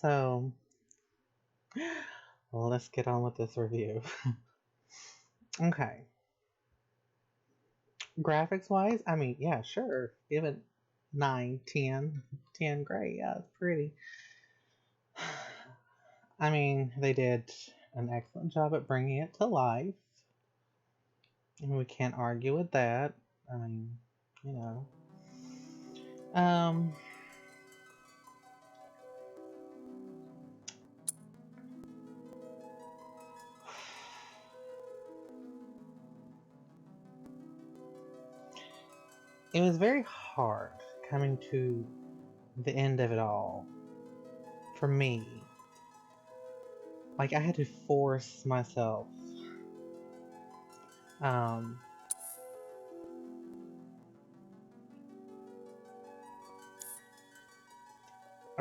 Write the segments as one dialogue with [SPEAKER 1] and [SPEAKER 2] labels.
[SPEAKER 1] So, well, let's get on with this review. Okay. Graphics wise, I mean, yeah, sure. Give it 9, 10. 10, great. Yeah, it's pretty. I mean, they did an excellent job at bringing it to life. And we can't argue with that. I mean, you know. Um, it was very hard coming to the end of it all. For me. Like, I had to force myself. I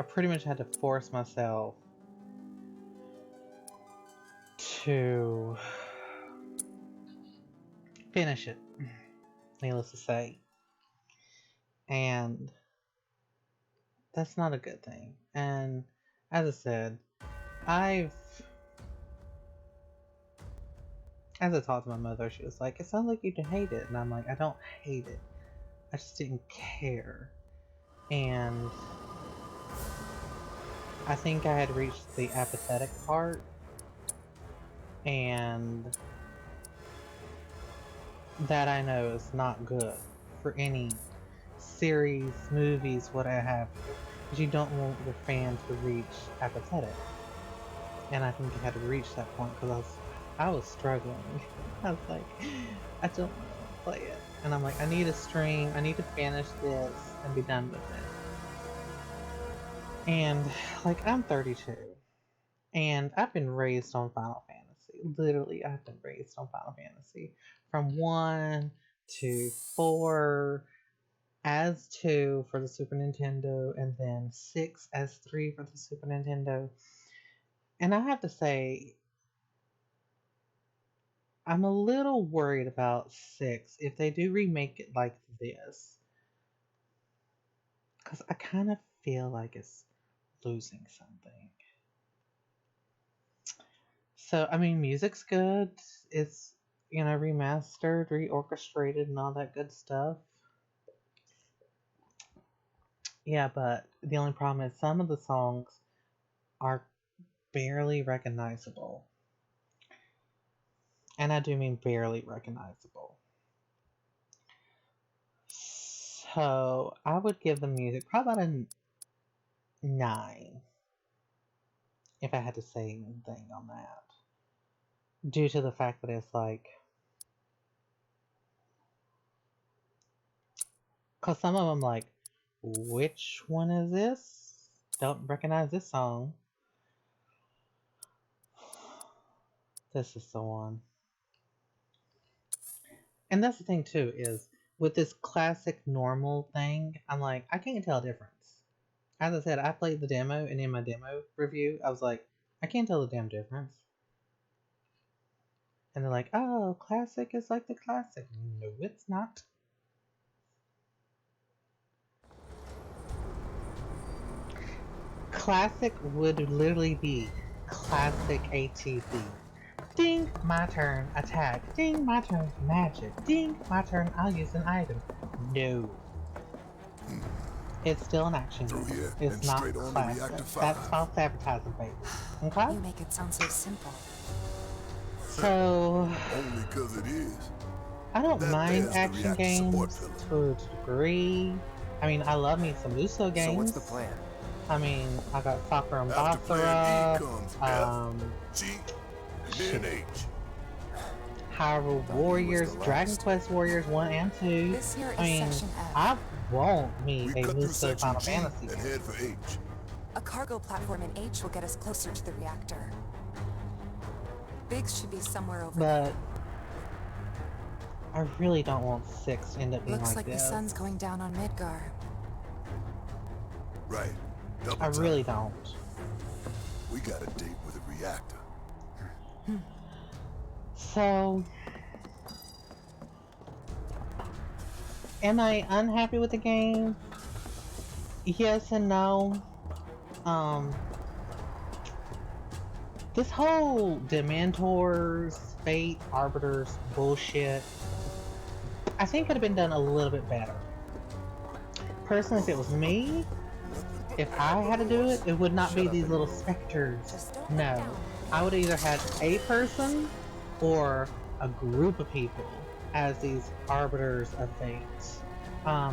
[SPEAKER 1] pretty much had to force myself to finish it, needless to say. And that's not a good thing. And as I said, as I talked to my mother, she was like, it sounds like you hate it. And I'm like, I don't hate it. I just didn't care. And I think I had reached the apathetic part. And that I know is not good for any series, movies, what I have. Because you don't want your fan to reach apathetic. And I think I had to reach that point because I was struggling. I was like, I don't want to play it. And I'm like, I need a stream, I need to finish this and be done with it. And like, I'm 32. And I've been raised on Final Fantasy. Literally, I've been raised on Final Fantasy. From 1 to 4 as 2 for the Super Nintendo, and then 6 as 3 for the Super Nintendo. And I have to say, I'm a little worried about 6 if they do remake it like this. Because I kind of feel like it's losing something. So, I mean, music's good. It's, you know, remastered, reorchestrated, and all that good stuff. Yeah, but the only problem is some of the songs are barely recognizable. And I do mean barely recognizable. So, I would give the music probably about a 9. If I had to say anything on that. Due to the fact that it's like... Because some of them like, which one is this? Don't recognize this song. This is the one. And that's the thing too, is with this classic normal thing, I'm like, I can't tell a difference. As I said, I played the demo, and in my demo review, I was like, I can't tell the damn difference. And they're like, oh, classic is like the classic. No, it's not. Classic would literally be classic ATB. Ding, my turn, attack. Ding, my turn, magic. Ding, my turn, I'll use an item. No. It's still an action game. It's not classic. That's false advertising, baby. Okay?
[SPEAKER 2] You make it sound so simple.
[SPEAKER 1] So...
[SPEAKER 3] Only because it is.
[SPEAKER 1] I don't mind action games to a degree. I mean, I love me some Uso games.
[SPEAKER 4] So what's the plan?
[SPEAKER 1] I mean, I got Sakura and Basara, Hyrule Warriors, Dragon Quest Warriors 1 and 2.
[SPEAKER 2] This here is
[SPEAKER 1] I mean,
[SPEAKER 2] Section F.
[SPEAKER 1] I want me a Muso Final Fantasy game.
[SPEAKER 3] Head for H.
[SPEAKER 2] A cargo platform in H will get us closer to the reactor. Biggs should be somewhere over there.
[SPEAKER 1] But I really don't want 6 to end up being
[SPEAKER 2] Looks like
[SPEAKER 1] this.
[SPEAKER 2] the sun's going down on Midgar.
[SPEAKER 3] Right.
[SPEAKER 1] I really don't.
[SPEAKER 3] We got a date with a reactor.
[SPEAKER 1] So, am I unhappy with the game? Yes and no. This whole Dementors, Fate, Arbiters bullshit, I think could have been done a little bit better. Personally, if it was me, if I had to do it, it would not be these little specters. No. I would either had a person or a group of people as these arbiters of fate,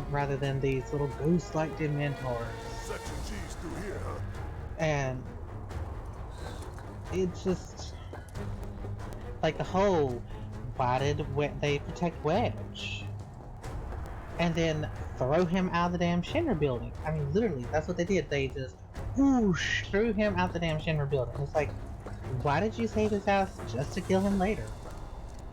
[SPEAKER 1] rather than these little ghost-like Dementors.
[SPEAKER 3] Section G's through here, huh?
[SPEAKER 1] And it just, like the whole, why did they protect Wedge? And then throw him out of the damn Shinra building. I mean, literally, that's what they did. They just whoosh, threw him out the damn Shinra building. It's like, why did you save his ass just to kill him later?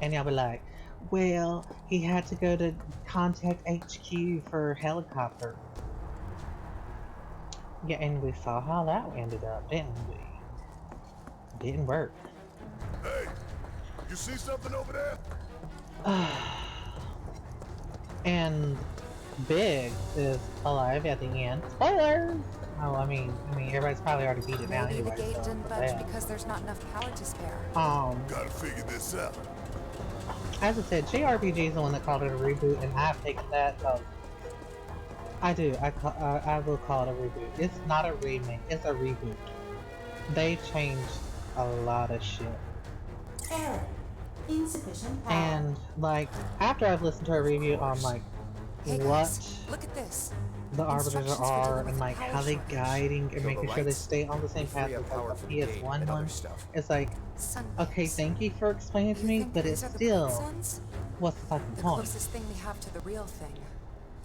[SPEAKER 1] And y'all be like, well, he had to go to contact HQ for helicopter. Yeah, and we saw how that ended up, didn't we? Didn't work.
[SPEAKER 3] Hey, you see something over there?
[SPEAKER 1] And Big is alive at the end. Spoilers! Oh, I mean, everybody's probably already beat it now
[SPEAKER 2] Maybe
[SPEAKER 1] anyway.
[SPEAKER 2] the gate
[SPEAKER 1] So
[SPEAKER 2] didn't budge because there's not enough power to spare.
[SPEAKER 3] Gotta figure this out.
[SPEAKER 1] As I said, JRPG is the one that called it a reboot, and I've taken that. So I do. I will call it a reboot. It's not a remake. It's a reboot. They changed a lot of shit.
[SPEAKER 4] Error. Insufficient power.
[SPEAKER 1] And like after I've listened to a review on like
[SPEAKER 2] Hey
[SPEAKER 1] what
[SPEAKER 2] guys, look at this.
[SPEAKER 1] the arbiters
[SPEAKER 2] Instructions for
[SPEAKER 1] are
[SPEAKER 2] dealing
[SPEAKER 1] and
[SPEAKER 2] with
[SPEAKER 1] like
[SPEAKER 2] power
[SPEAKER 1] how they
[SPEAKER 2] shortage.
[SPEAKER 1] guiding and
[SPEAKER 5] Kill the
[SPEAKER 1] making sure they
[SPEAKER 5] lights,
[SPEAKER 1] stay on the same path
[SPEAKER 5] free
[SPEAKER 1] as
[SPEAKER 5] up power
[SPEAKER 1] like
[SPEAKER 5] for
[SPEAKER 1] the
[SPEAKER 5] the gate
[SPEAKER 1] PS1
[SPEAKER 5] and other
[SPEAKER 1] one.
[SPEAKER 5] stuff.
[SPEAKER 1] It's like,
[SPEAKER 2] Sunbeams.
[SPEAKER 1] okay, thank you for explaining it to
[SPEAKER 2] You
[SPEAKER 1] me,
[SPEAKER 2] think
[SPEAKER 1] but
[SPEAKER 2] these
[SPEAKER 1] it's
[SPEAKER 2] are the blue
[SPEAKER 1] still,
[SPEAKER 2] suns?
[SPEAKER 1] what's the fucking
[SPEAKER 2] The
[SPEAKER 1] point?
[SPEAKER 2] closest thing we have to the real thing.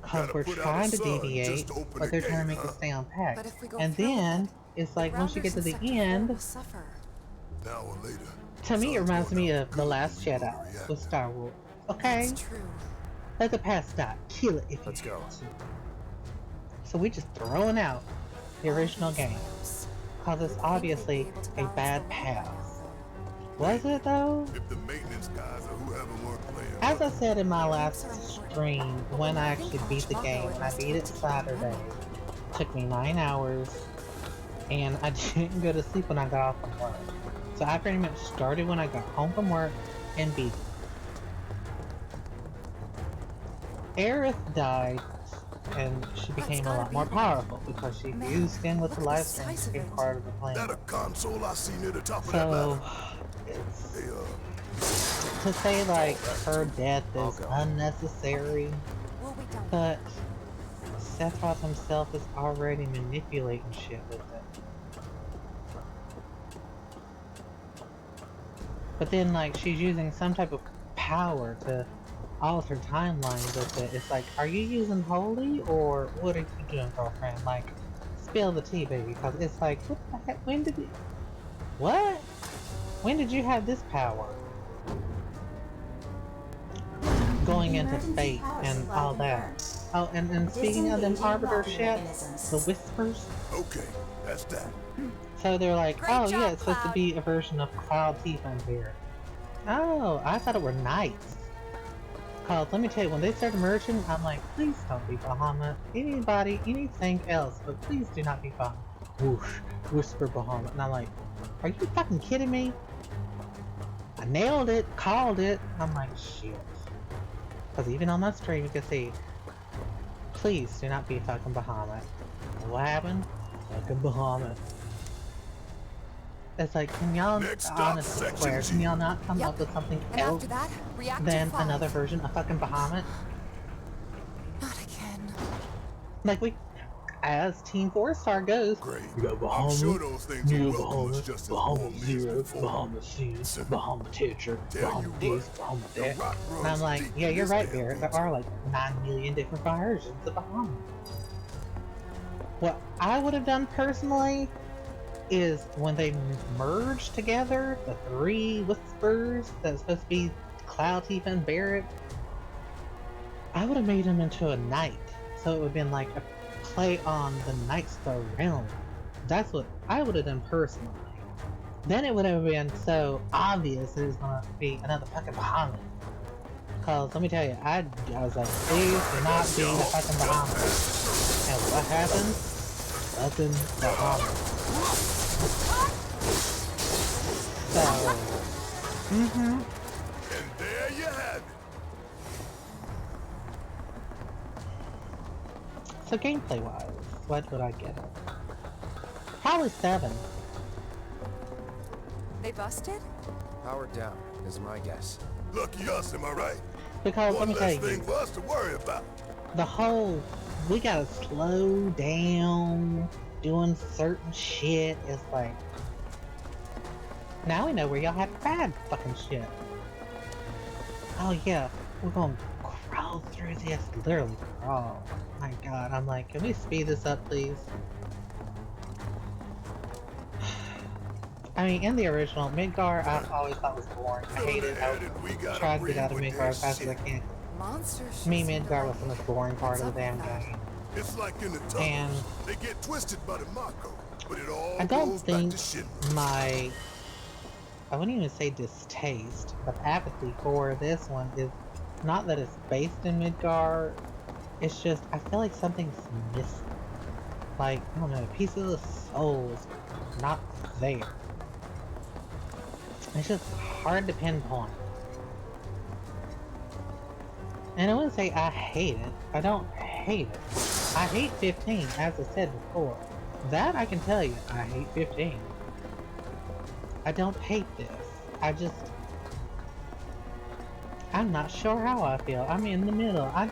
[SPEAKER 1] Because
[SPEAKER 3] Gotta
[SPEAKER 1] we're
[SPEAKER 3] put out
[SPEAKER 1] trying
[SPEAKER 3] a
[SPEAKER 1] to
[SPEAKER 3] sun
[SPEAKER 1] deviate,
[SPEAKER 3] just to open
[SPEAKER 1] but
[SPEAKER 3] the
[SPEAKER 1] they're trying to
[SPEAKER 3] gate,
[SPEAKER 1] make
[SPEAKER 3] huh?
[SPEAKER 1] us stay on pack.
[SPEAKER 2] But if we go
[SPEAKER 1] And
[SPEAKER 2] through
[SPEAKER 1] then,
[SPEAKER 2] with it,
[SPEAKER 1] it's like, once you get
[SPEAKER 2] Rounders
[SPEAKER 1] to
[SPEAKER 2] in
[SPEAKER 1] the
[SPEAKER 2] Sector 4
[SPEAKER 1] end,
[SPEAKER 2] will suffer.
[SPEAKER 3] Now or later.
[SPEAKER 1] to me it
[SPEAKER 3] sun's
[SPEAKER 1] reminds
[SPEAKER 3] going
[SPEAKER 1] me
[SPEAKER 3] out
[SPEAKER 1] of The
[SPEAKER 3] good
[SPEAKER 1] Last
[SPEAKER 3] when you
[SPEAKER 1] Jedi
[SPEAKER 3] overreact.
[SPEAKER 1] with Star Wars. Okay?
[SPEAKER 2] It's true.
[SPEAKER 1] Let the past die. Kill it if you
[SPEAKER 5] Let's go.
[SPEAKER 1] want to. So we just throwing out the original game. Because it's obviously a bad path. Was it though?
[SPEAKER 3] If the maintenance guys or whoever weren't playing,
[SPEAKER 1] As I said in my last stream, when I actually beat the game, and I beat it Saturday, took me 9 hours, and I didn't go to sleep when I got off from work. So I pretty much started when I got home from work and beat it. Aerith died, and she became a lot more powerful because she fused in with the life and became part of the
[SPEAKER 3] that
[SPEAKER 1] plan.
[SPEAKER 3] a console I see near the top of that
[SPEAKER 1] So,
[SPEAKER 3] ladder.
[SPEAKER 1] it's,
[SPEAKER 3] Hey,
[SPEAKER 1] to say like her death is unnecessary,
[SPEAKER 2] We'll be done.
[SPEAKER 1] but Sephiroth himself is already manipulating shit with it. But then like she's using some type of power to alter timelines with it. It's like, are you using holy or what are you doing, girlfriend? Like, spill the tea, baby, because it's like, what the heck? When did you? What? When did you have this power? Going into fate and all that. Oh, and speaking of them arbiter shit, the whispers.
[SPEAKER 3] okay, that's that.
[SPEAKER 1] So they're like,
[SPEAKER 2] Great
[SPEAKER 1] oh
[SPEAKER 2] job,
[SPEAKER 1] yeah, it's supposed to
[SPEAKER 2] Cloud.
[SPEAKER 1] be a version of Cloud Tifa and Bear. Oh, I thought it were knights. Cause let me tell you, when they started merging, I'm like, please don't be Bahamut. Anybody, anything else, but please do not be Bahamut. Whoosh, whisper Bahamut. And I'm like, are you fucking kidding me? I nailed it, called it. I'm like, shit. Cause even on my stream, you can see, please do not be fucking Bahamut. And what happened? Fucking Bahamut. It's like, can y'all,
[SPEAKER 3] Next stop,
[SPEAKER 1] honestly
[SPEAKER 3] Section
[SPEAKER 1] swear,
[SPEAKER 3] G.
[SPEAKER 1] can y'all not come
[SPEAKER 2] Yep.
[SPEAKER 1] up with something
[SPEAKER 2] And
[SPEAKER 1] else
[SPEAKER 2] after that, reactor
[SPEAKER 1] than
[SPEAKER 2] 5.
[SPEAKER 1] another version of fucking Bahamut?
[SPEAKER 2] Not again.
[SPEAKER 1] Like we, as Team 4-Star goes,
[SPEAKER 3] Great.
[SPEAKER 1] you got
[SPEAKER 3] I'm
[SPEAKER 1] Bahamut,
[SPEAKER 3] sure those things
[SPEAKER 1] you
[SPEAKER 3] will
[SPEAKER 1] got
[SPEAKER 3] welcome us
[SPEAKER 1] Bahamut,
[SPEAKER 3] just as
[SPEAKER 1] Bahamut
[SPEAKER 3] warmly as
[SPEAKER 1] Zero,
[SPEAKER 3] before.
[SPEAKER 1] Bahamut C, Bahamut Teacher,
[SPEAKER 3] Tell you
[SPEAKER 1] Bahamut this,
[SPEAKER 3] what,
[SPEAKER 1] Bahamut
[SPEAKER 3] the
[SPEAKER 1] that.
[SPEAKER 3] rock
[SPEAKER 1] And I'm
[SPEAKER 3] runs
[SPEAKER 1] like,
[SPEAKER 3] deep
[SPEAKER 1] yeah,
[SPEAKER 3] in
[SPEAKER 1] you're
[SPEAKER 3] this
[SPEAKER 1] right,
[SPEAKER 3] damn
[SPEAKER 1] Barrett. There
[SPEAKER 3] thing.
[SPEAKER 1] are like 9 million different versions of Bahamut. What I would have done personally is when they merged together, the 3 whispers that's supposed to be Cloud, Tifa, and Barrett, I would have made them into a knight. So it would have been like a play on the Knight's the realm. That's what I would have done personally. Then it would have been so obvious it was gonna be another fucking Bahamut. Cause let me tell you, I was like, please do not be the fucking Bahamut. And what happened? Fucking Bahamut. Mm-hmm.
[SPEAKER 3] And there you have it.
[SPEAKER 1] So gameplay-wise, what would I get it? Probably 7.
[SPEAKER 2] They busted?
[SPEAKER 5] Powered down is my guess.
[SPEAKER 3] Lucky us, am I right?
[SPEAKER 1] Because let
[SPEAKER 3] One
[SPEAKER 1] me tell
[SPEAKER 3] less
[SPEAKER 1] you,
[SPEAKER 3] thing for us to worry about.
[SPEAKER 1] the whole we gotta slow down doing certain shit is like, now we know where y'all have bad fucking shit. Oh yeah, we're gonna crawl through this, literally crawl. My god, I'm like, can we speed this up please? I mean, in the original, Midgar I always thought was boring. I hated it. I would try to get out of Midgar as fast as I can.
[SPEAKER 2] Monsters.
[SPEAKER 1] To me, Midgar was the most boring part of the damn game.
[SPEAKER 3] It's like in the tunnels.
[SPEAKER 1] And
[SPEAKER 3] they get twisted by the Mako, but it all
[SPEAKER 1] I don't
[SPEAKER 3] goes back
[SPEAKER 1] think
[SPEAKER 3] to Schindler.
[SPEAKER 1] my, I wouldn't even say distaste, but apathy for this one is not that it's based in Midgar, it's just, I feel like something's missing. Like, I don't know, a piece of the soul is not there. It's just hard to pinpoint. And I wouldn't say I hate it. I don't hate it. I hate 15, as I said before. That I can tell you, I hate 15. I don't hate this. I'm not sure how I feel. I'm in the middle. As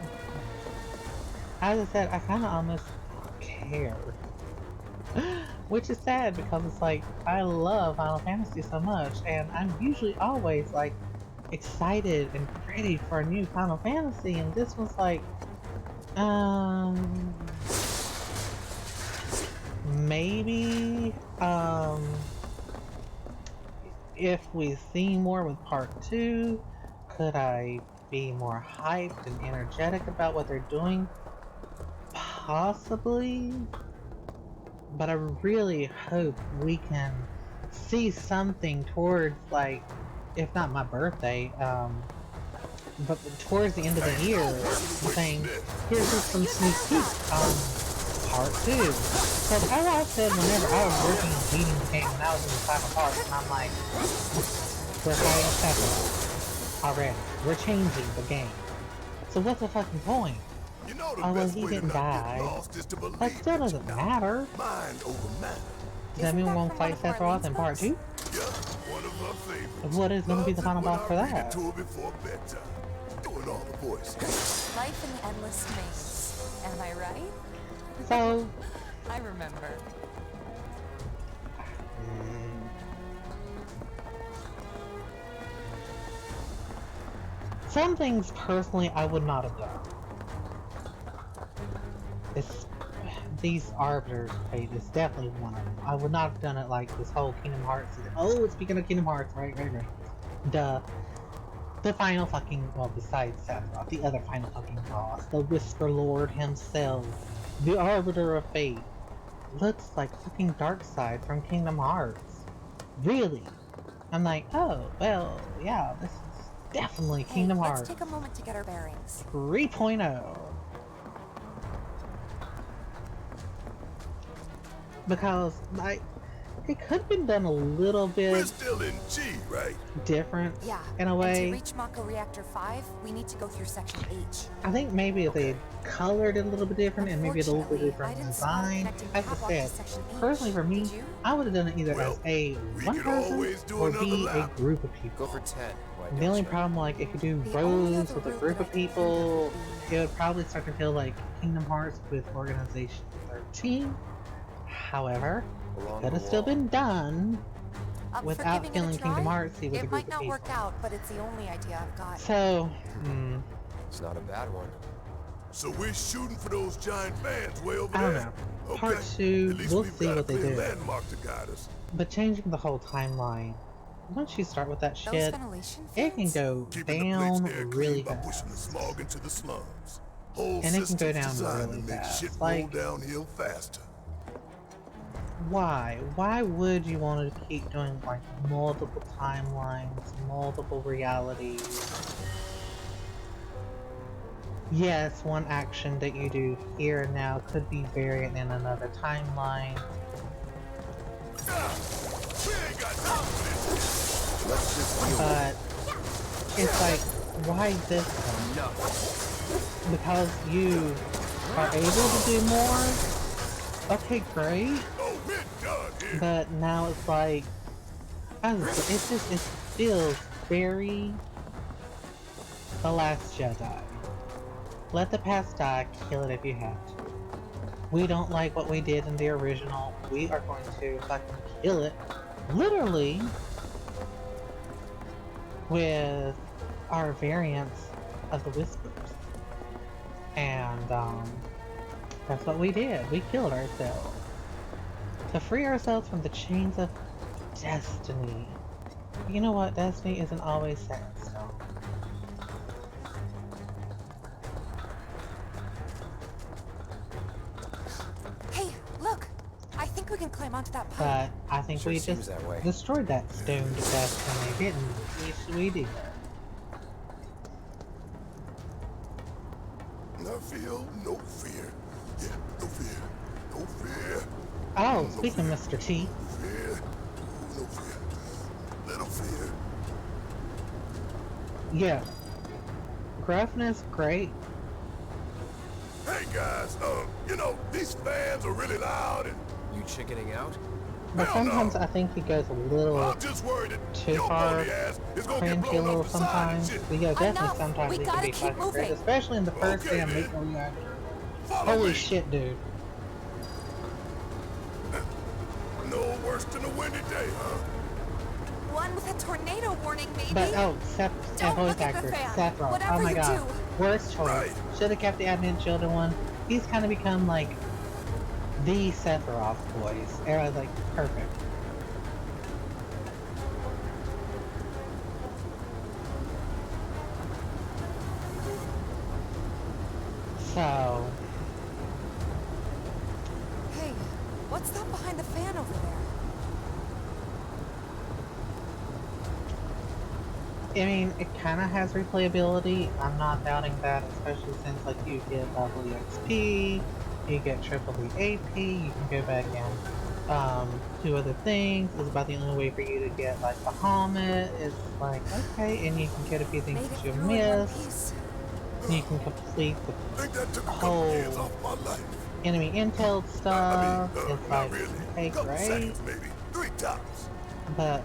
[SPEAKER 1] I said, I kind of almost care. Which is sad because it's like, I love Final Fantasy so much, and I'm usually always like excited and ready for a new Final Fantasy, and this was like, maybe, if we see more with part 2, could I be more hyped and energetic about what they're doing? Possibly. But I really hope we can see something towards, like, if not my birthday, but towards the end of the year, saying, here's just some sneak peek on part 2. Because as I said, whenever I was working on beating the game when I was in the final part, and I'm like, we're fighting Sephiroth already. We're changing the game. So what's the fucking point?
[SPEAKER 3] You know the
[SPEAKER 1] Oh, well,
[SPEAKER 3] best
[SPEAKER 1] he
[SPEAKER 3] way to
[SPEAKER 1] didn't
[SPEAKER 3] not get
[SPEAKER 1] die.
[SPEAKER 3] lost is to believe
[SPEAKER 1] That still doesn't matter.
[SPEAKER 3] Mind over matter.
[SPEAKER 1] Does that mean we're gonna fight Sephiroth in part 2?
[SPEAKER 3] Yeah, one of our favorites.
[SPEAKER 1] What is gonna be the final boss for that?
[SPEAKER 3] To her before bedtime. Doing all the voices.
[SPEAKER 2] Life in the endless maze. Am I right?
[SPEAKER 1] So,
[SPEAKER 2] I remember.
[SPEAKER 1] some things personally I would not have done. These arbiters fate is definitely one of them. I would not have done it like this whole Kingdom Hearts. Oh, speaking of Kingdom Hearts, right. The final fucking, well, besides Sephiroth, the other final fucking boss, the Whisper Lord himself, the Arbiter of Fate, looks like fucking Darkseid from Kingdom Hearts. Really? I'm like, oh, well, yeah, this is definitely Kingdom Hearts.
[SPEAKER 2] Let's take a moment to get our bearings.
[SPEAKER 1] 3.0. Because, like, it could have been done a little
[SPEAKER 3] We're
[SPEAKER 1] bit
[SPEAKER 3] still in G, right?
[SPEAKER 1] different
[SPEAKER 2] Yeah.
[SPEAKER 1] in a
[SPEAKER 2] And
[SPEAKER 1] way.
[SPEAKER 2] to reach Mako Reactor 5, we need to go through Section H.
[SPEAKER 1] I think maybe if they colored it a little bit different and maybe a little bit
[SPEAKER 2] Unfortunately,
[SPEAKER 1] different
[SPEAKER 2] I didn't spot a
[SPEAKER 1] design.
[SPEAKER 2] connecting
[SPEAKER 1] As I
[SPEAKER 2] catwalk
[SPEAKER 1] said,
[SPEAKER 2] to Section H.
[SPEAKER 1] personally for me,
[SPEAKER 2] Did you?
[SPEAKER 1] I would have done it either
[SPEAKER 3] Well,
[SPEAKER 1] as a
[SPEAKER 3] we
[SPEAKER 1] one
[SPEAKER 3] could
[SPEAKER 1] person
[SPEAKER 3] always do
[SPEAKER 1] or
[SPEAKER 3] another
[SPEAKER 1] be a
[SPEAKER 3] lap.
[SPEAKER 1] group of people.
[SPEAKER 5] Go for 10. Why
[SPEAKER 1] The
[SPEAKER 5] don't
[SPEAKER 1] only
[SPEAKER 5] you?
[SPEAKER 1] problem, like, if you do
[SPEAKER 2] The only
[SPEAKER 1] rows
[SPEAKER 2] other
[SPEAKER 1] with a
[SPEAKER 2] route
[SPEAKER 1] group
[SPEAKER 2] that
[SPEAKER 1] of
[SPEAKER 2] I can think
[SPEAKER 1] people,
[SPEAKER 2] would be-
[SPEAKER 1] it would probably start to feel like Kingdom Hearts with Organization 13. However,
[SPEAKER 5] Along
[SPEAKER 1] could
[SPEAKER 5] the
[SPEAKER 1] have still
[SPEAKER 5] wall.
[SPEAKER 1] been done
[SPEAKER 2] I'm
[SPEAKER 1] without
[SPEAKER 2] for giving
[SPEAKER 1] feeling
[SPEAKER 2] it a
[SPEAKER 1] Kingdom
[SPEAKER 2] try.
[SPEAKER 1] Heartsy with a
[SPEAKER 2] It
[SPEAKER 1] group
[SPEAKER 2] might
[SPEAKER 1] of
[SPEAKER 2] not
[SPEAKER 1] people.
[SPEAKER 2] work out, but it's the only idea I've got.
[SPEAKER 1] So,
[SPEAKER 5] It's not a bad one.
[SPEAKER 3] So we're shooting for those giant fans way over
[SPEAKER 1] I don't
[SPEAKER 3] there.
[SPEAKER 1] know.
[SPEAKER 3] Okay.
[SPEAKER 1] Part 2,
[SPEAKER 3] At least
[SPEAKER 1] we'll
[SPEAKER 3] we've
[SPEAKER 1] see
[SPEAKER 3] got a
[SPEAKER 1] what they
[SPEAKER 3] clear
[SPEAKER 1] do.
[SPEAKER 3] landmark to guide us.
[SPEAKER 1] But changing the whole timeline, once you start with that
[SPEAKER 2] Those
[SPEAKER 1] shit,
[SPEAKER 2] ventilation
[SPEAKER 1] it can
[SPEAKER 2] fans?
[SPEAKER 1] go
[SPEAKER 3] Keeping the
[SPEAKER 1] down
[SPEAKER 3] plates air
[SPEAKER 1] really
[SPEAKER 3] clean by pushing the
[SPEAKER 1] fast.
[SPEAKER 3] smog into the slums. Whole
[SPEAKER 1] And it can
[SPEAKER 3] system's
[SPEAKER 1] go down
[SPEAKER 3] designed
[SPEAKER 1] really
[SPEAKER 3] to make
[SPEAKER 1] fast.
[SPEAKER 3] shit
[SPEAKER 1] Like,
[SPEAKER 3] roll downhill faster.
[SPEAKER 1] why? Why would you want to keep doing, like, multiple timelines, multiple realities? Yes, one action that you do here and now could be variant in another timeline.
[SPEAKER 3] We ain't got time for this.
[SPEAKER 5] Let's just deal
[SPEAKER 1] But it's like, why this
[SPEAKER 5] with
[SPEAKER 1] one?
[SPEAKER 5] enough.
[SPEAKER 1] Because you are able to do more? Okay, great.
[SPEAKER 3] Oh, we're done here.
[SPEAKER 1] But now it's like, it feels very The Last Jedi. Let the past die, kill it if you have to. We don't like what we did in the original, we are going to fucking kill it, literally, with our variants of the Whispers. And, that's what we did. We killed ourselves. To free ourselves from the chains of destiny. You know what? Destiny isn't always set in stone.
[SPEAKER 2] Hey, look! I think we can climb onto that pipe.
[SPEAKER 1] But I think
[SPEAKER 5] Sure
[SPEAKER 1] we
[SPEAKER 5] seems
[SPEAKER 1] just
[SPEAKER 5] that way.
[SPEAKER 1] destroyed that stone to destiny, didn't we? Yes, we did.
[SPEAKER 3] I feel no fear. Yeah, no fear. No fear.
[SPEAKER 1] Oh,
[SPEAKER 3] No
[SPEAKER 1] speaking of
[SPEAKER 3] fear.
[SPEAKER 1] Mr. T,
[SPEAKER 3] Fear. No fear. Little fear.
[SPEAKER 1] yeah. Gruffness, great.
[SPEAKER 3] Hey guys, you know, these fans are really loud and
[SPEAKER 5] You chickening out?
[SPEAKER 1] But
[SPEAKER 3] hell no.
[SPEAKER 1] sometimes I think he goes a little
[SPEAKER 3] I'm just worried that
[SPEAKER 1] too
[SPEAKER 3] your
[SPEAKER 1] far
[SPEAKER 3] bony ass is gonna get
[SPEAKER 1] cringy a
[SPEAKER 3] blown
[SPEAKER 1] little
[SPEAKER 3] up the side and
[SPEAKER 1] sometimes.
[SPEAKER 3] shit.
[SPEAKER 1] But yeah, definitely
[SPEAKER 2] Enough.
[SPEAKER 1] sometimes
[SPEAKER 2] We
[SPEAKER 1] he can
[SPEAKER 2] gotta
[SPEAKER 1] be
[SPEAKER 2] keep
[SPEAKER 1] fucking cringe,
[SPEAKER 2] moving.
[SPEAKER 1] especially in the first
[SPEAKER 3] Okay,
[SPEAKER 1] damn
[SPEAKER 3] then.
[SPEAKER 1] Maple reactor.
[SPEAKER 3] Follow
[SPEAKER 1] Holy
[SPEAKER 3] me.
[SPEAKER 1] shit, dude.
[SPEAKER 3] No worse than a windy day, huh?
[SPEAKER 2] One with a tornado warning, maybe?
[SPEAKER 1] But oh, Seth,
[SPEAKER 2] Don't
[SPEAKER 1] voice
[SPEAKER 2] look at the
[SPEAKER 1] actor,
[SPEAKER 2] fan.
[SPEAKER 1] Sephiroth. Oh
[SPEAKER 2] Whatever
[SPEAKER 1] my
[SPEAKER 2] you
[SPEAKER 1] god,
[SPEAKER 2] do.
[SPEAKER 1] worst choice.
[SPEAKER 3] Right.
[SPEAKER 1] Should have kept the Advent Children one. He's kind of become like the Sephiroth voice. Everyone's like perfect. So,
[SPEAKER 2] Hey, what's that behind the fan over there?
[SPEAKER 1] I mean, it kind of has replayability. I'm not doubting that, especially since like you get double XP, you get triple the AP, you can go back and do other things. It's about the only way for you to get like Bahamut. It's like okay, and you can get a few things
[SPEAKER 2] Made it
[SPEAKER 1] that you
[SPEAKER 2] through in one
[SPEAKER 1] missed.
[SPEAKER 2] piece.
[SPEAKER 1] You can complete the
[SPEAKER 3] Think that took a couple
[SPEAKER 1] whole
[SPEAKER 3] years off my life.
[SPEAKER 1] enemy intel stuff. It's
[SPEAKER 3] Not
[SPEAKER 1] like
[SPEAKER 3] really.
[SPEAKER 1] okay,
[SPEAKER 3] Couple
[SPEAKER 1] great.
[SPEAKER 3] seconds, maybe. 3 tops.
[SPEAKER 1] But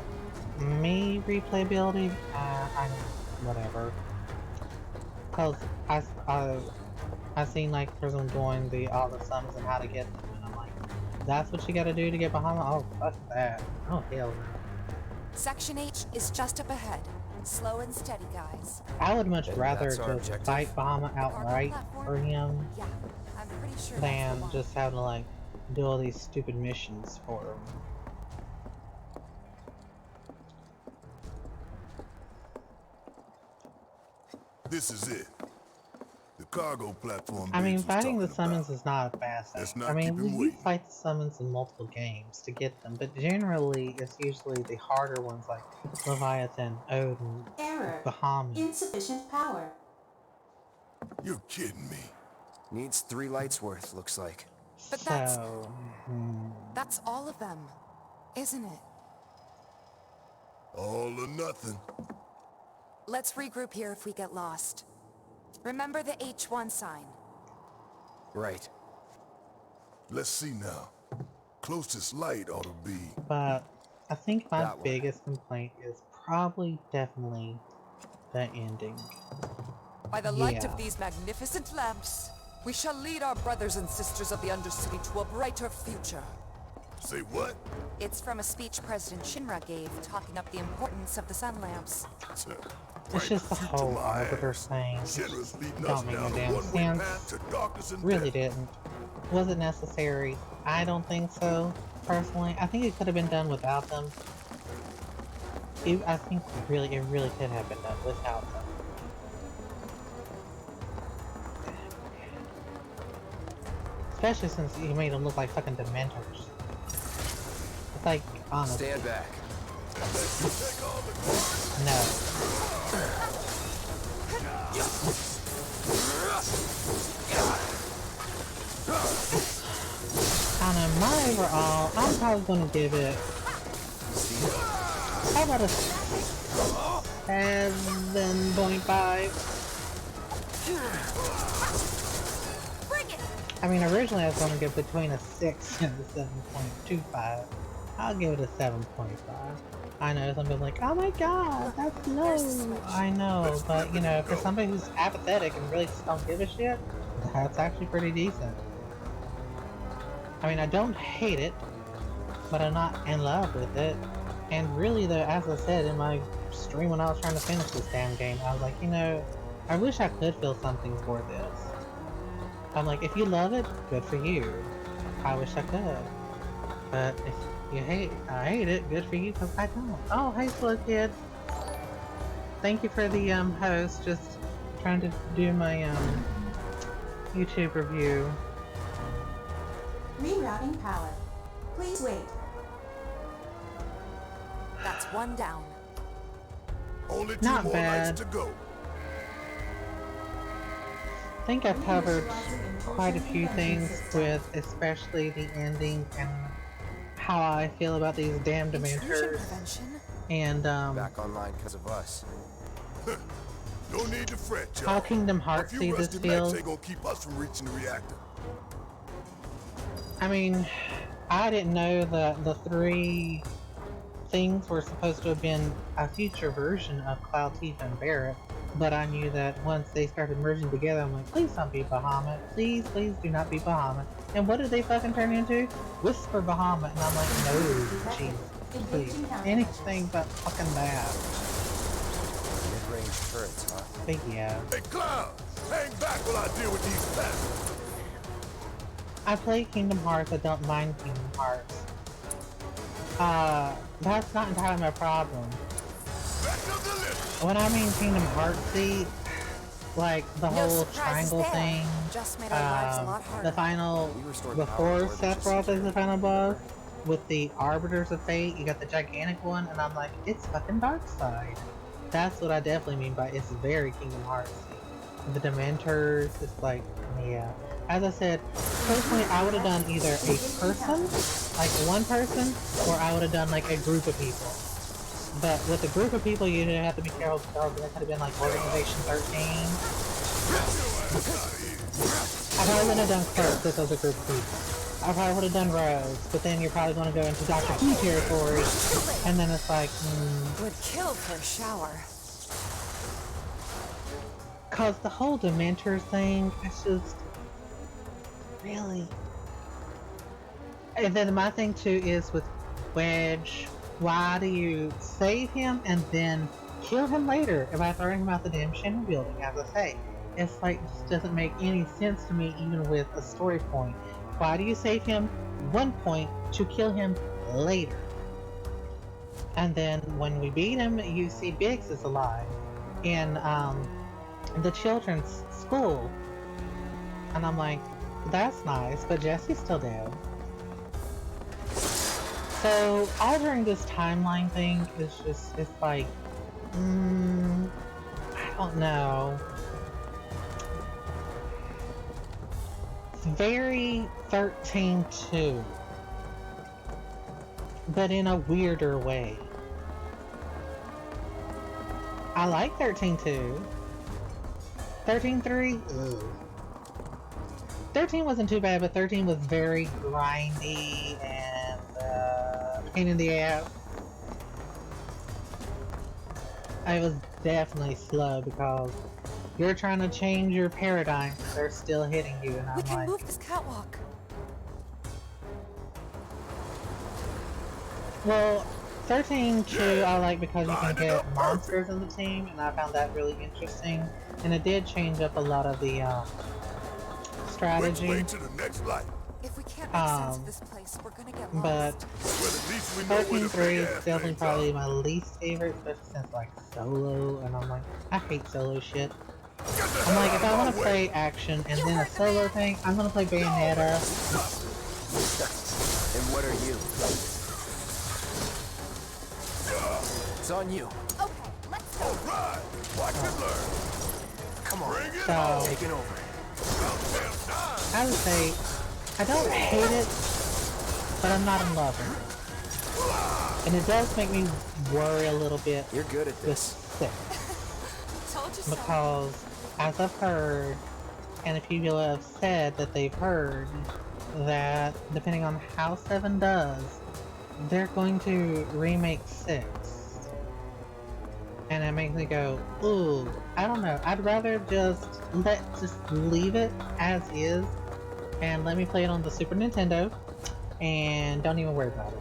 [SPEAKER 1] me replayability, I whatever. Cause I seen like person doing all the summons and how to get them, and I'm like, that's what you gotta do to get behind. Oh fuck that. Oh hell no.
[SPEAKER 2] Section H is just up ahead. Slow and steady, guys.
[SPEAKER 1] I would much
[SPEAKER 5] And
[SPEAKER 1] rather
[SPEAKER 5] that's our
[SPEAKER 1] just
[SPEAKER 5] objective?
[SPEAKER 1] fight Bahama
[SPEAKER 2] Cargo
[SPEAKER 1] outright
[SPEAKER 2] platform?
[SPEAKER 1] for him
[SPEAKER 2] Yeah, I'm pretty sure that's
[SPEAKER 1] than
[SPEAKER 2] the one.
[SPEAKER 1] just having to like do all these stupid missions for him.
[SPEAKER 3] This is it. The cargo platform.
[SPEAKER 1] I mean,
[SPEAKER 3] Biggs was
[SPEAKER 1] fighting the
[SPEAKER 3] talking
[SPEAKER 1] summons
[SPEAKER 3] about.
[SPEAKER 1] is not a bad
[SPEAKER 3] Let's
[SPEAKER 1] thing.
[SPEAKER 3] not
[SPEAKER 1] I mean,
[SPEAKER 3] keep him
[SPEAKER 1] you
[SPEAKER 3] waiting.
[SPEAKER 1] fight the summons in multiple games to get them, but generally it's usually the harder ones like Leviathan, Odin,
[SPEAKER 4] Error.
[SPEAKER 1] Bahamut.
[SPEAKER 4] Insufficient power.
[SPEAKER 3] You're kidding me.
[SPEAKER 5] Needs 3 lights worth, looks like.
[SPEAKER 2] But that's-
[SPEAKER 1] So,
[SPEAKER 2] That's all of them, isn't it?
[SPEAKER 3] All or nothing.
[SPEAKER 2] Let's regroup here if we get lost. Remember the H1 sign.
[SPEAKER 5] Right.
[SPEAKER 3] Let's see now. Closest light ought to be.
[SPEAKER 1] but I think my
[SPEAKER 5] That one.
[SPEAKER 1] biggest complaint is probably definitely the ending.
[SPEAKER 2] By the light
[SPEAKER 1] Yeah.
[SPEAKER 2] of these magnificent lamps, we shall lead our brothers and sisters of the Undercity to a brighter future.
[SPEAKER 3] Say what?
[SPEAKER 2] It's from a speech President Shinra gave, talking up the importance of the sun lamps.
[SPEAKER 1] It's just the whole arbiter thing.
[SPEAKER 3] Shinra's leading us
[SPEAKER 1] Don't make no
[SPEAKER 3] down a
[SPEAKER 1] damn
[SPEAKER 3] one-way
[SPEAKER 1] sense.
[SPEAKER 3] path to darkness and
[SPEAKER 1] Really
[SPEAKER 3] death.
[SPEAKER 1] didn't. Was it necessary? I don't think so, personally. I think it could have been done without them. I think it really could have been done without them. Especially since you made them look like fucking Dementors. It's like, honestly,
[SPEAKER 5] Stand back.
[SPEAKER 1] no. I don't know, my overall, I'm probably gonna give it How about a 7.5? I mean, originally I was going to give between a 6 and a 7.25. I'll give it a 7.5. I know some people are like, oh my god, that's low. I know, but you know, for somebody who's apathetic and really just don't give a shit, that's actually pretty decent. I mean, I don't hate it, but I'm not in love with it. And really though, as I said in my stream when I was trying to finish this damn game, I was like, you know, I wish I could feel something for this. I'm like, if you love it, good for you. I wish I could. But if you hate it, good for you, because I don't. Oh, hey, Slow Kid. Thank you for the, host, just trying to do my, YouTube review.
[SPEAKER 4] Rerouting power. Please wait.
[SPEAKER 2] That's one down.
[SPEAKER 3] Only 2
[SPEAKER 1] Not
[SPEAKER 3] more
[SPEAKER 1] bad.
[SPEAKER 3] lights to go.
[SPEAKER 1] I think I've covered quite a few things with especially the ending and how I feel about these damn Dementors. And,
[SPEAKER 5] Back online because of us.
[SPEAKER 3] No need to fret, y'all.
[SPEAKER 1] how Kingdom
[SPEAKER 3] A
[SPEAKER 1] Hearts
[SPEAKER 3] few
[SPEAKER 1] see this
[SPEAKER 3] rusty mechs
[SPEAKER 1] feels.
[SPEAKER 3] ain't gonna keep us from reaching the reactor.
[SPEAKER 1] I mean, I didn't know that the 3 things were supposed to have been a future version of Cloud, Tifa, and Barret, but I knew that once they started merging together, I'm like, please don't be Bahamut. Please, please do not be Bahamut. And what did they fucking turn into? Whisper Bahamut, and I'm like, no, jeez, please. Anything but fucking that.
[SPEAKER 5] Mid-range turrets, huh?
[SPEAKER 1] But yeah.
[SPEAKER 3] Hey, Cloud! Hang back while I deal with these pests.
[SPEAKER 1] I play Kingdom Hearts, I don't mind Kingdom Hearts. That's not entirely my problem.
[SPEAKER 3] Back up the list.
[SPEAKER 1] When I mean Kingdom Heartsy, like the
[SPEAKER 2] No
[SPEAKER 1] whole
[SPEAKER 2] surprises
[SPEAKER 1] triangle
[SPEAKER 2] there.
[SPEAKER 1] thing,
[SPEAKER 2] Just made our lives a lot harder.
[SPEAKER 1] the final,
[SPEAKER 5] We restored
[SPEAKER 1] before
[SPEAKER 5] power
[SPEAKER 1] Sephiroth is the final boss, with the Arbiters of Fate, you got the gigantic one, and I'm like, it's fucking Darkseid. That's what I definitely mean by it's very Kingdom Heartsy. The Dementors, it's like, yeah. As I said, personally, I would have done either a person, like one person, or I would have done like a group of people. But with a group of people, you have to be careful because that could have been like Organization 13. I probably wouldn't have done Clerks if it was a group of people. I probably would have done Rose, but then you're probably going to go into Dr. Who territory, and then it's like,
[SPEAKER 2] Would kill for a shower.
[SPEAKER 1] Cause the whole Dementor thing, it's just really. And then my thing too is with Wedge. Why do you save him and then kill him later by throwing him out the damn Shinra building? As I say, it's like just doesn't make any sense to me, even with a story point. Why do you save him one point to kill him later? And then when we beat him, you see Biggs is alive in the children's school, and I'm like, that's nice, but Jesse's still dead. So altering this timeline thing is just, it's like, I don't know. It's very 13-2, but in a weirder way. I like 13-2. 13-3? Ugh. 13 wasn't too bad, but 13 was very grindy and pain in the ass. It was definitely slow because you're trying to change your paradigm, they're still hitting you, and I'm
[SPEAKER 2] We can
[SPEAKER 1] like,
[SPEAKER 2] move this catwalk.
[SPEAKER 1] well, 13-2 I like because you can get monsters in the team, and I found that really interesting. And it did change up a lot of the strategy.
[SPEAKER 3] Which way to the next light?
[SPEAKER 2] If we can't make sense of this place, we're gonna get
[SPEAKER 1] But
[SPEAKER 2] lost.
[SPEAKER 3] Well, at least we know where the
[SPEAKER 1] 13-3
[SPEAKER 3] big
[SPEAKER 1] is
[SPEAKER 3] ass
[SPEAKER 1] definitely
[SPEAKER 3] things
[SPEAKER 1] probably
[SPEAKER 3] are.
[SPEAKER 1] my least favorite, especially since like solo, and I'm like, I hate solo shit.
[SPEAKER 3] Get the
[SPEAKER 1] I'm
[SPEAKER 3] hell
[SPEAKER 1] like,
[SPEAKER 3] out
[SPEAKER 1] if I
[SPEAKER 3] of
[SPEAKER 1] want
[SPEAKER 3] my
[SPEAKER 1] to
[SPEAKER 3] way.
[SPEAKER 1] play action and then a solo thing, I'm gonna play Bayonetta.
[SPEAKER 5] And what are you? It's on you.
[SPEAKER 2] Okay, let's go.
[SPEAKER 3] All right, watch and learn.
[SPEAKER 5] Come on.
[SPEAKER 3] Bring it
[SPEAKER 1] So,
[SPEAKER 3] on.
[SPEAKER 5] Taking over.
[SPEAKER 3] About damn time.
[SPEAKER 1] I would say, I don't hate it, but I'm not in love with it. And it does make me worry a little bit
[SPEAKER 5] You're good at
[SPEAKER 1] with
[SPEAKER 5] this.
[SPEAKER 1] 6.
[SPEAKER 2] Told you so.
[SPEAKER 1] Because, as I've heard, and a few people have said that they've heard, that depending on how 7 does, they're going to remake 6. And it makes me go, ooh, I don't know. I'd rather just leave it as is and let me play it on the Super Nintendo and don't even worry about it.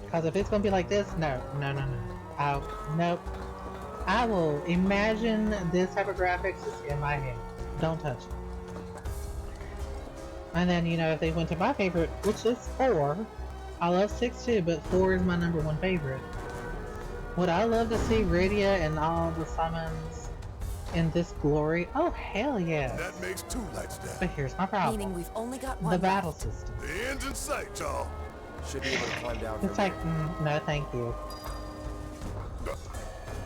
[SPEAKER 1] Because if it's gonna be like this, no. Nope. I will imagine this type of graphics is in my head. Don't touch it. And then, you know, if they went to my favorite, which is 4, I love 6 too, but 4 is my #1 favorite. Would I love to see Rydia and all the summons in this glory? Oh, hell yes.
[SPEAKER 3] That makes 2 lights down.
[SPEAKER 1] But here's my problem.
[SPEAKER 2] Meaning we've only got one
[SPEAKER 1] The battle
[SPEAKER 2] left.
[SPEAKER 1] system.
[SPEAKER 3] The end's in sight, y'all.
[SPEAKER 5] Should be able to climb down
[SPEAKER 1] It's
[SPEAKER 5] from
[SPEAKER 1] like,
[SPEAKER 5] here.
[SPEAKER 1] no thank you.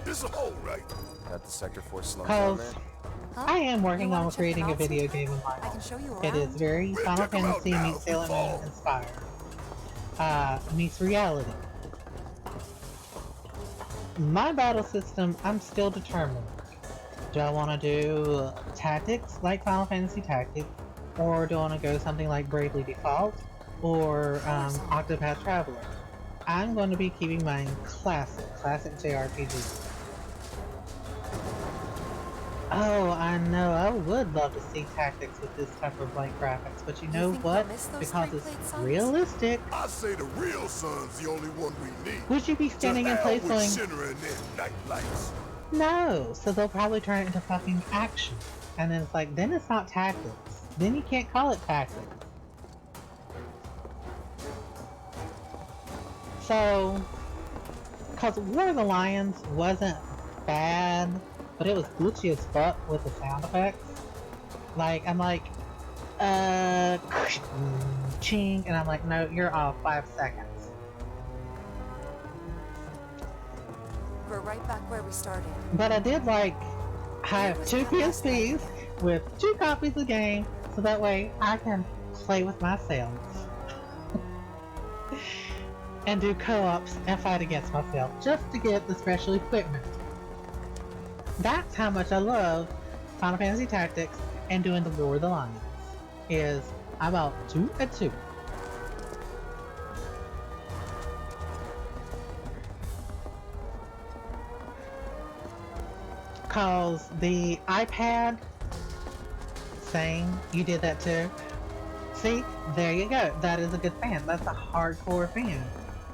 [SPEAKER 3] This a hole, right?
[SPEAKER 5] Got the Sector 4 slump down
[SPEAKER 1] Because
[SPEAKER 5] there.
[SPEAKER 2] Huh?
[SPEAKER 1] I am
[SPEAKER 2] You
[SPEAKER 1] working
[SPEAKER 2] wanna
[SPEAKER 1] on
[SPEAKER 2] check
[SPEAKER 1] creating
[SPEAKER 2] them
[SPEAKER 1] a
[SPEAKER 2] out
[SPEAKER 1] video
[SPEAKER 2] sometime?
[SPEAKER 1] game in my
[SPEAKER 2] I can
[SPEAKER 1] home.
[SPEAKER 2] show you
[SPEAKER 1] It is
[SPEAKER 2] around.
[SPEAKER 1] very
[SPEAKER 3] We'll
[SPEAKER 1] Final
[SPEAKER 3] check 'em out
[SPEAKER 1] Fantasy
[SPEAKER 3] now
[SPEAKER 1] meets
[SPEAKER 3] if we
[SPEAKER 1] Sailor
[SPEAKER 3] fall.
[SPEAKER 1] Moon inspired. Meets reality. My battle system, I'm still determined. Do I want to do tactics like Final Fantasy Tactics, or do I want to go something like Bravely Default, or Octopath Traveler? I'm going to be keeping mine classic JRPG. Oh, I know, I would love to see tactics with this type of like graphics, but you know
[SPEAKER 2] think
[SPEAKER 1] what?
[SPEAKER 2] we'll miss those
[SPEAKER 1] Because
[SPEAKER 2] three-plate
[SPEAKER 1] it's
[SPEAKER 2] suns?
[SPEAKER 1] realistic.
[SPEAKER 3] I say the real sun's the only one we need.
[SPEAKER 1] Would you be standing in
[SPEAKER 3] To
[SPEAKER 1] place
[SPEAKER 3] hell with
[SPEAKER 1] going,
[SPEAKER 3] Shinra and their night lights.
[SPEAKER 1] no? So they'll probably turn it into fucking action. And then it's like, then it's not tactics. Then you can't call it tactics. So, because War of the Lions wasn't bad, but it was glitchy as fuck with the sound effects. Like, I'm like, ching, and I'm like, no, you're off 5 seconds.
[SPEAKER 2] We're right back where we started.
[SPEAKER 1] But I did like have 2 PSPs with 2 copies of the game, so that way I can play with myself. And do co-ops and fight against myself, just to get the special equipment. That's how much I love Final Fantasy Tactics and doing the War of the Lions. Is I'm out 2 at 2. Cause the iPad saying you did that too. See, there you go. That is a good fan. That's a hardcore fan.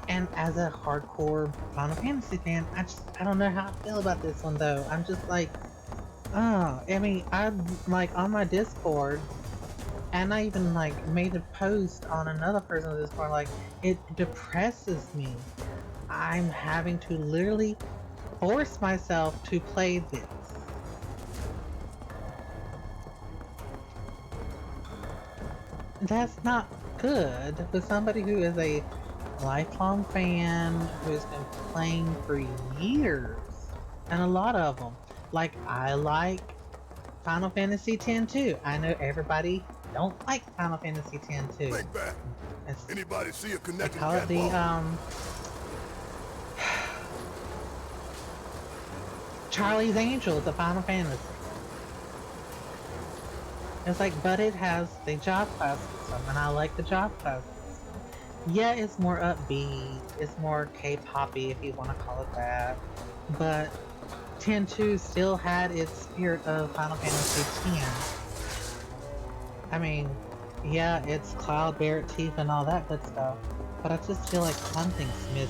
[SPEAKER 1] And as a hardcore Final Fantasy fan, I don't know how I feel about this one though. I'm just like, oh, I mean, I like on my Discord, and I even like made a post on another person's Discord, like, it depresses me. I'm having to literally force myself to play this. That's not good for somebody who is a lifelong fan who's been playing for years, and a lot of them. Like, I like Final Fantasy X too. I know everybody don't like Final Fantasy X too.
[SPEAKER 3] Think back.
[SPEAKER 1] It's,
[SPEAKER 3] Anybody see a
[SPEAKER 1] they
[SPEAKER 3] connecting
[SPEAKER 1] call it the
[SPEAKER 3] catwalk?
[SPEAKER 1] Charlie's Angels of Final Fantasy. It's like, but it has the job class system, and I like the job class system. Yeah, it's more upbeat, it's more K-poppy if you want to call it that, but 10-2 still had its spirit of Final Fantasy X. I mean, yeah, it's Cloud, Barrett, Teeth, and all that good stuff, but I just feel like something's missing.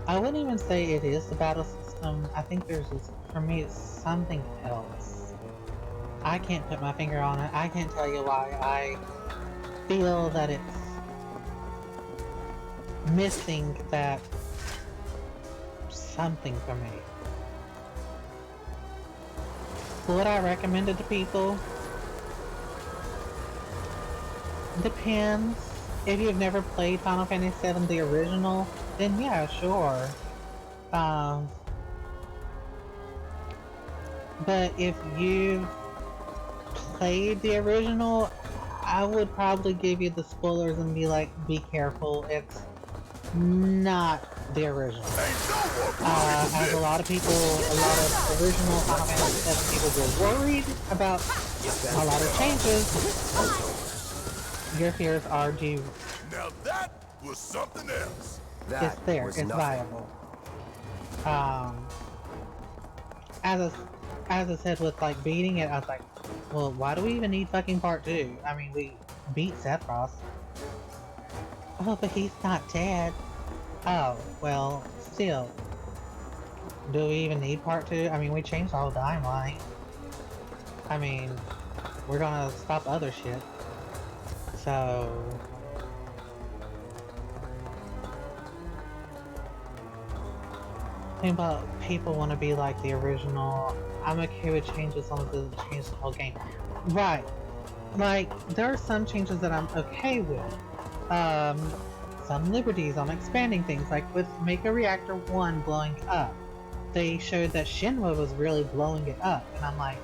[SPEAKER 1] I wouldn't even say it is the battle system. I think there's just, for me, it's something else. I can't put my finger on it. I can't tell you why I feel that it's missing that something for me. Would I recommend it to people? Depends. If you've never played Final Fantasy VII the original, then yeah, sure. But if you've played the original, I would probably give you the spoilers and be like, be careful, it's not the original.
[SPEAKER 3] Ain't no more
[SPEAKER 1] As a lot of people, a lot of original Final Fantasy VII people were worried about a lot of changes. Your fears are due.
[SPEAKER 3] Now that was something else.
[SPEAKER 5] That
[SPEAKER 1] It's there.
[SPEAKER 5] was
[SPEAKER 1] It's
[SPEAKER 5] nothing.
[SPEAKER 1] viable. As I said with like beating it, I was like, well, why do we even need fucking part 2? I mean, we beat Sephiroth. Oh, but he's not dead. Oh, well, still. Do we even need part 2? I mean, we changed the whole timeline. I mean, we're gonna stop other shit. So... people want to be like the original. I'm okay with changes as long as it doesn't change the whole game. Right. Like, there are some changes that I'm okay with. Some liberties on expanding things, like with Mega Reactor 1 blowing up. They showed that Shinra was really blowing it up, and I'm like,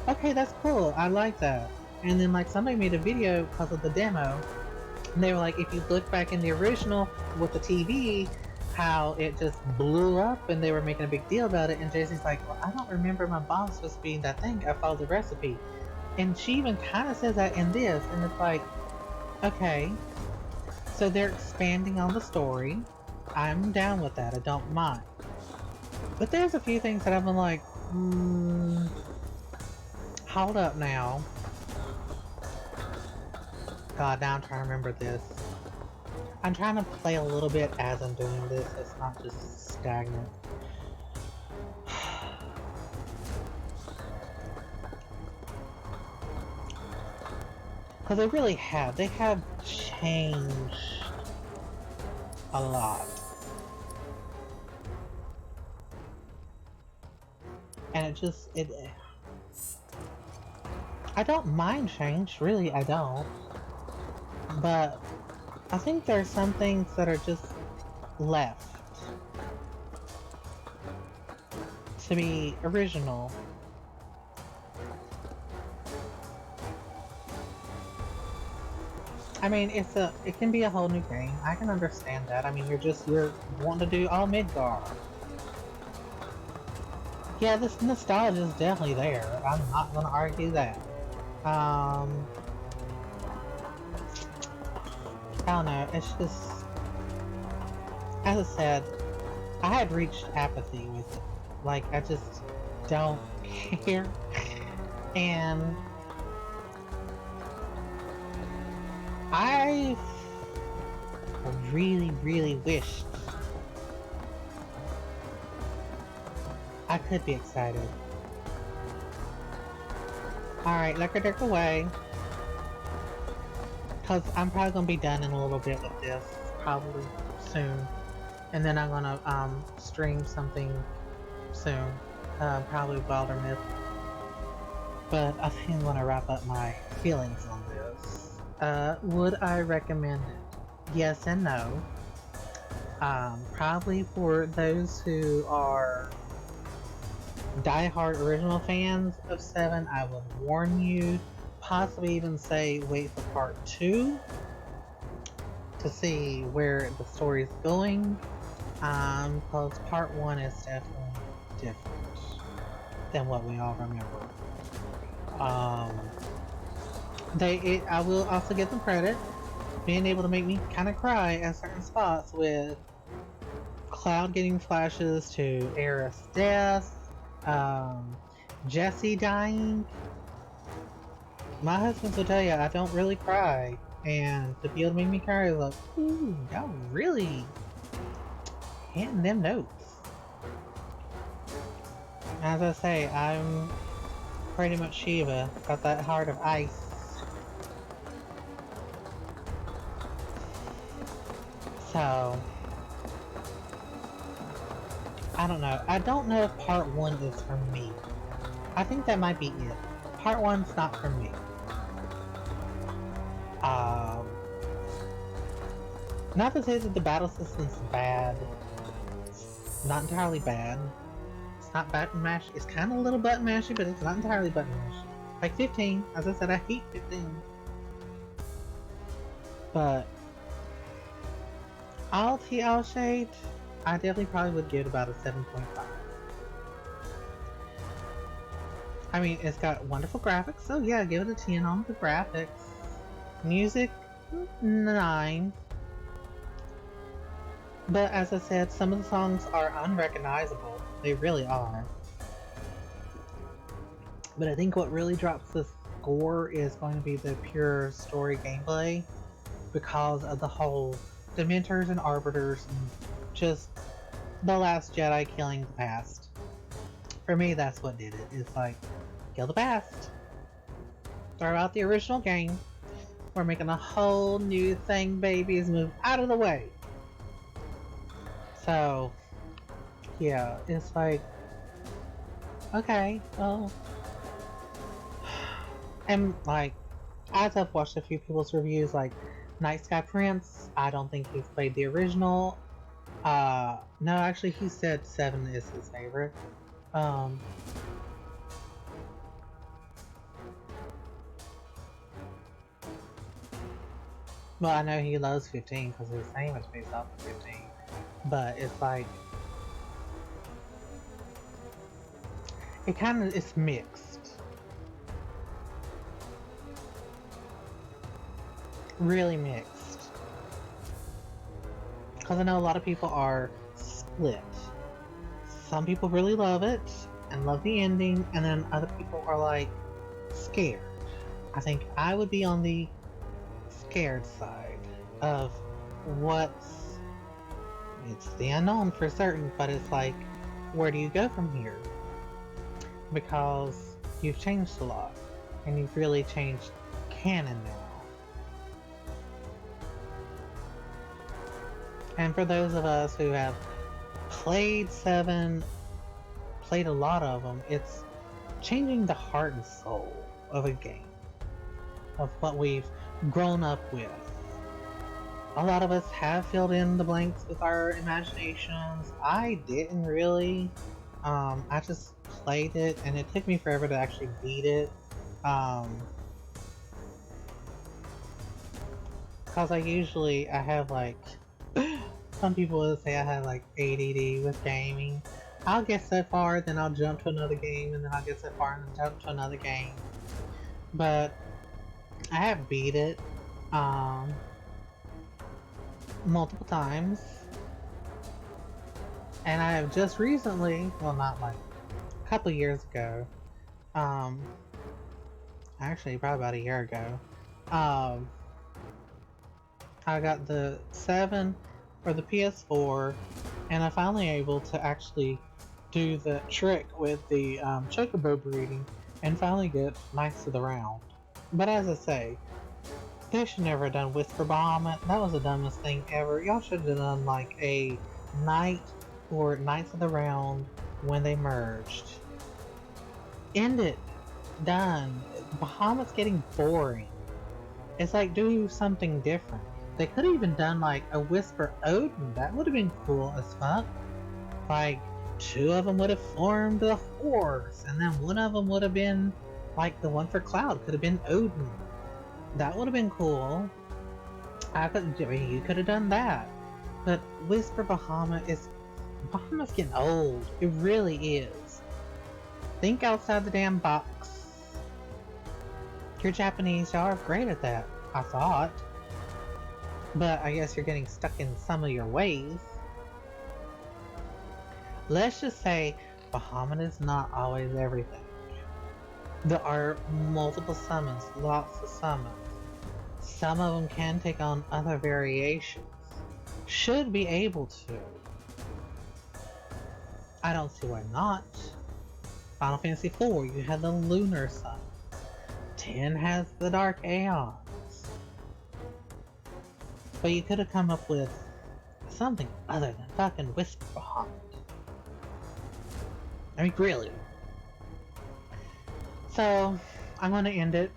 [SPEAKER 1] okay, that's cool, I like that. And then like somebody made a video because of the demo, and they were like, if you look back in the original with the TV, how it just blew up and they were making a big deal about it, and JC's like, well, I don't remember my bomb supposed to be that thing, I followed the recipe. And she even kind of says that in this, and it's like, okay, so they're expanding on the story. I'm down with that, I don't mind. But there's a few things that I've been like, hold up now. God, now I'm trying to remember this. I'm trying to play a little bit as I'm doing this, it's not just stagnant. Because they really have. They have changed a lot. And I don't mind change, really, I don't. But I think there's some things that are just left to be original. I mean, it can be a whole new game. I can understand that. I mean, you're wanting to do all Midgar. Yeah, this nostalgia is definitely there. I'm not gonna argue that. I don't know, it's just... As I said, I had reached apathy with it. Like, I just don't care. And... I really, really wished I could be excited. Alright, let her dick away. Cause I'm probably gonna be done in a little bit with this. Probably soon. And then I'm gonna stream something soon. Probably Wilder Myth. But I think I'm gonna wrap up my feelings on this. Would I recommend it? Yes and no. Probably for those who are die-hard original fans of 7, I would warn you, possibly even say wait for part 2 to see where the story is going, because part 1 is definitely different than what we all remember. I will also give them credit, being able to make me kind of cry at certain spots with Cloud getting flashes to Aerith's death, Jesse dying. My husband will tell you I don't really cry, and to be able to make me cry is like, ooh, y'all really hitting them notes. As I say, I'm pretty much Shiva, got that heart of ice. So, I don't know. I don't know if part 1 is for me. I think that might be it. Part 1's not for me. Not to say that the battle system's bad. It's not entirely bad. It's not button mashy. It's kind of a little button mashy, but it's not entirely button mashy. Like 15. As I said, I hate 15. But all tea, all shade, I definitely probably would give it about a 7.5. I mean, it's got wonderful graphics, so yeah, give it a 10 on the graphics. Music, 9. But as I said, some of the songs are unrecognizable. They really are. But I think what really drops the score is going to be the pure story gameplay, because of the whole Dementors and Arbiters and just the Last Jedi killing the past. For me, that's what did it. It's like, kill the past. Throw out the original game. We're making a whole new thing, babies. Move out of the way. So, yeah, it's like, okay, well. And, like, as I've watched a few people's reviews, like, Night Sky Prince, I don't think he's played the original. No, actually, he said 7 is his favorite. Well, I know he loves 15 because his name is based off of 15. But it's like, it kind of is mixed. Really mixed. Because I know a lot of people are split. Some people really love it and love the ending, and then other people are like scared. I think I would be on the scared side of it's the unknown for certain, but it's like, where do you go from here? Because you've changed a lot, and you've really changed canon now. And for those of us who have played 7, played a lot of them, it's changing the heart and soul of a game, of what we've grown up with. A lot of us have filled in the blanks with our imaginations. I didn't really. I just played it, and it took me forever to actually beat it. Because I have like, some people would say I have like ADD with gaming. I'll get so far, then I'll jump to another game, and then I'll get so far and then jump to another game. But I have beat it multiple times, and I have just recently, well, not like a couple years ago, actually probably about a year ago, I got the 7 for the PS4, and I finally able to actually do the trick with the chocobo breeding and finally get Knights of the Round. But as I say, they should never have done Whisper Bahamut. That was the dumbest thing ever. Y'all should have done like a Knight or Knights of the Round when they merged. End it. Done. Bahamut's getting boring. It's like, do something different. They could have even done like a Whisper Odin. That would have been cool as fuck. Like, 2 of them would have formed a horse, and then one of them would have been like the one for Cloud could have been Odin. That would have been cool. You could have done that. But Whisper Bahamut's getting old. It really is. Think outside the damn box. You're Japanese, y'all are great at that, I thought. But I guess you're getting stuck in some of your ways. Let's just say Bahamut is not always everything. There are multiple summons, lots of summons. Some of them can take on other variations. Should be able to. I don't see why not. Final Fantasy IV, you had the Lunar Sun. 10 has the Dark Aeons. But you could have come up with something other than fucking Whisper Bahamut. I mean, really. So, I'm gonna end it.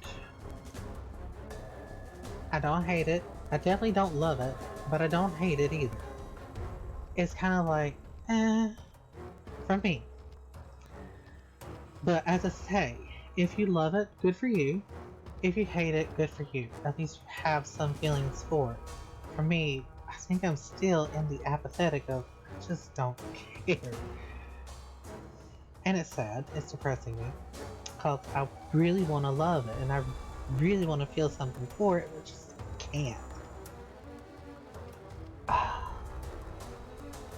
[SPEAKER 1] I don't hate it. I definitely don't love it, but I don't hate it either. It's kind of like, for me. But as I say, if you love it, good for you. If you hate it, good for you. At least you have some feelings for it. For me, I think I'm still in the apathetic of just don't care. And it's sad, it's depressing me, because I really want to love it, and I really want to feel something for it, but just can't.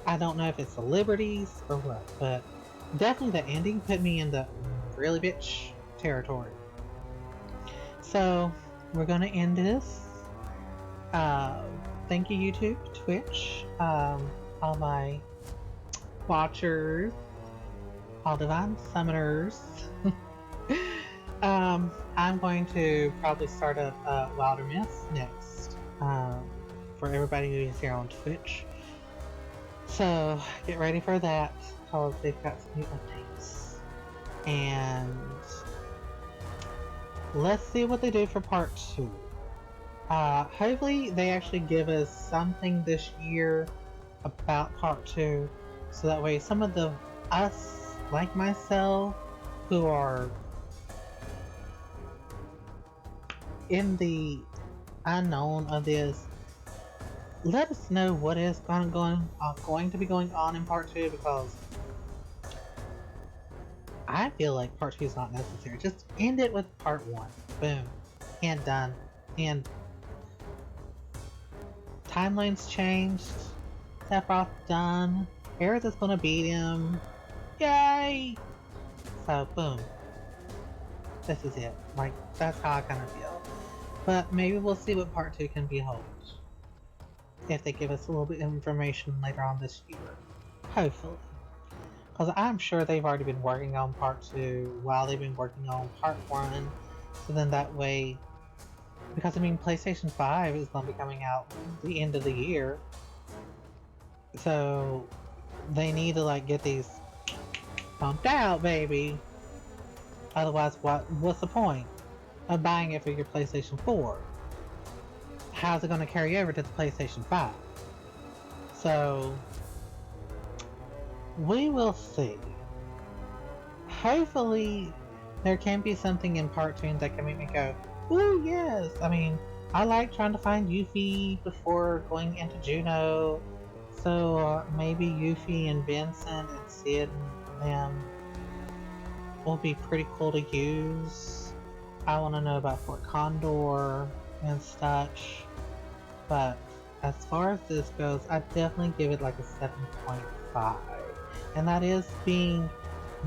[SPEAKER 1] I don't know if it's the liberties or what, but definitely the ending put me in the really bitch territory. So, we're gonna end this. Thank you, YouTube, Twitch, all my watchers, all divine summoners. I'm going to probably start up Wilder Myths next, for everybody who is here on Twitch. So get ready for that, because they've got some new updates. And let's see what they do for part 2. Hopefully they actually give us something this year about part 2, so that way some of us, like myself, who are in the unknown of this, let us know what is going to be going on in part 2, because I feel like part 2 is not necessary. Just end it with part 1. Boom. And done. And timeline's changed. Sephiroth done. Aerith is gonna beat him. Yay! So, boom. This is it. Like, that's how I kind of feel. But maybe we'll see what part 2 can behold. If they give us a little bit of information later on this year. Hopefully. Because I'm sure they've already been working on part 2 while they've been working on part 1. So then that way... Because I mean, PlayStation 5 is going to be coming out the end of the year. So... They need to like get these pumped out, baby. Otherwise, what's the point of buying it for your PlayStation 4? How's it going to carry over to the PlayStation 5? So, we will see. Hopefully, there can be something in part 2 that can make me go, ooh, yes! I mean, I like trying to find Yuffie before going into Juno. So, maybe Yuffie and Vincent and Sid and them will be pretty cool to use. I want to know about Fort Condor and such. But as far as this goes, I definitely give it like a 7.5. And that is being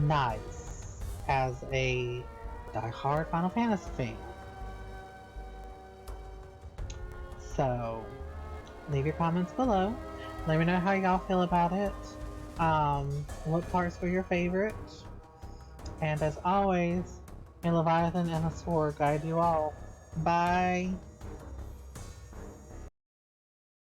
[SPEAKER 1] nice as a die-hard Final Fantasy fan. So, leave your comments below. Let me know how y'all feel about it. What parts were your favorite? And as always, a Leviathan and a sword guide you all. Bye!